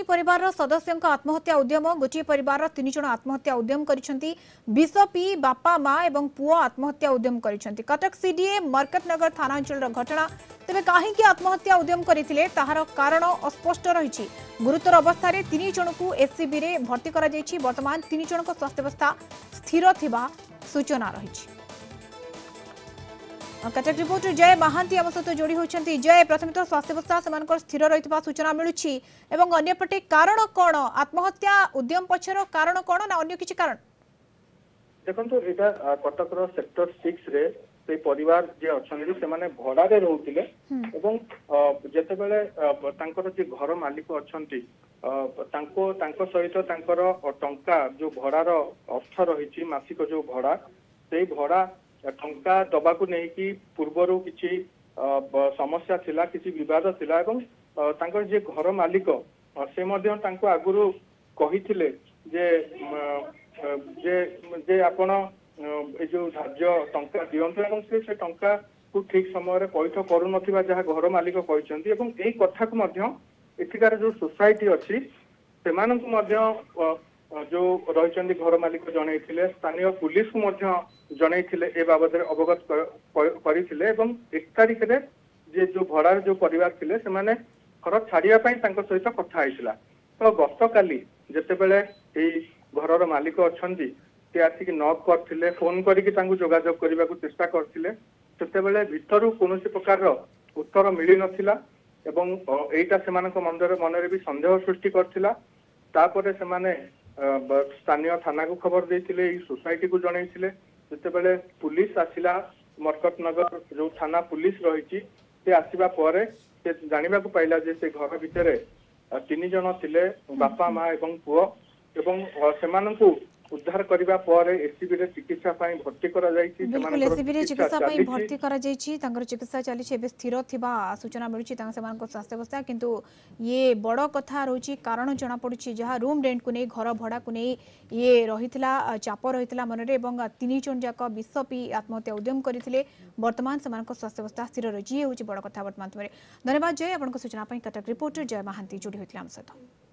परिवार सदस्यों आत्महत्या उद्यम गोटे परिवार 3 जन आत्महत्या उद्यम करिसेंती विष पी बापा माँ एवं पुओ आत्महत्या उद्यम करिसेंती कटक सीडीए मरकतनगर थाना अंचल घटना तेबे कहीं आत्महत्या उद्यम करथिले ताहार कारण अस्पष्ट रही गुरुतर अवस्था 3 जन को एससीबी रे भर्ती करा जायछि वर्तमान 3 जन स्वास्थ्यावस्था स्थिर थिबा सूचना रही। कटक रिपोर्टर जय महांती आम सहित जोड़ी होती। जय प्रथम तो स्वास्थ्यावस्था से स्थिर रही सूचना मिलूची एवं अन्यपटे कारण कौन आत्महत्या उद्यम पछर कारण कौन ना अन्य किसी कारण देखो एटा कटक सेक्टर 6 रे से परिवार जे अछंती से माने भड़ा रे रहउतिले एवं जेतेबेले तांकर जे घर मालिक अछंती तांको सहित तांकर टंका जो भड़ार अर्थ रही मासिक जो भड़ा से भड़ा टंका दबा को नहीं कि पूर्वर किसी समस्या थिला किसी विवाद थिला एवं तांकर जे घर मालिक से मध्य तांको आगुरु कहिथिले जे जे जे आपण ए जो धार्य टंका दियंतु एवं से टंका को ठीक समय रे पैठ करू नथिबा जहा घर मालिक कहिसंती एवं एई कथा को मध्य एथिकार जो सोसाइटी अछि सेमानकु मध्य जो रही घर मालिक जनईले स्थानीय पुलिस को जनईले ए बाबद अवगत करथिले एवं 1 तारिख रे जे जो भड़ार जो परिवार थिले से माने घर छाड़िया सहित कथा होइतिला तो गत काली जेतेबेले ए घर मालिक अछंती से आसिक नॉक करथिले फोन करिक जोगाजोग करने को चेष्टा करथिले सेतेबेले भितरु कोनोसी प्रकार उत्तर मिली नथिला एवं एटा सेमानक मनरे भी संदेह सृष्टि करथिला तापरे सेमाने स्थानीय थाना को खबर देथिले सोसाइटी को जनईथिले जेतेबेले पुलिस आसिला मरकतनगर जो थाना पुलिस रही से आसीबा परे से जानिबा को पाइला जे से घर भितरे 3 जन थिले बापा माँ एवं पुओ एवं सेमानकु उद्धार करबा पर एससीबी रे चिकित्सा पई भर्ती करा जायछि बिल्कुल एससीबी रे चिकित्सा पई भर्ती करा जायछि तांकर चिकित्सा चली एबे स्थिर थिबा सूचना मिलुछि तांग सेमान को स्वास्थ्य अवस्था किंतु ये बड़ कथा रहउछि कारण जना पडुछि जहा रूम रेंट को नै घर भड़ा को नै ये रहितला चाप रहितला मन रे एवं 3 जन जाक विष पी आत्महत्या उद्यम करथिले वर्तमान सेमान को स्वास्थ्य अवस्था स्थिर रही होछि बड़ कथा वर्तमान धन्यवाद जय आपन को सूचना पई कटक रिपोर्टर जय महांती जोड़ी होतिला हम सहित।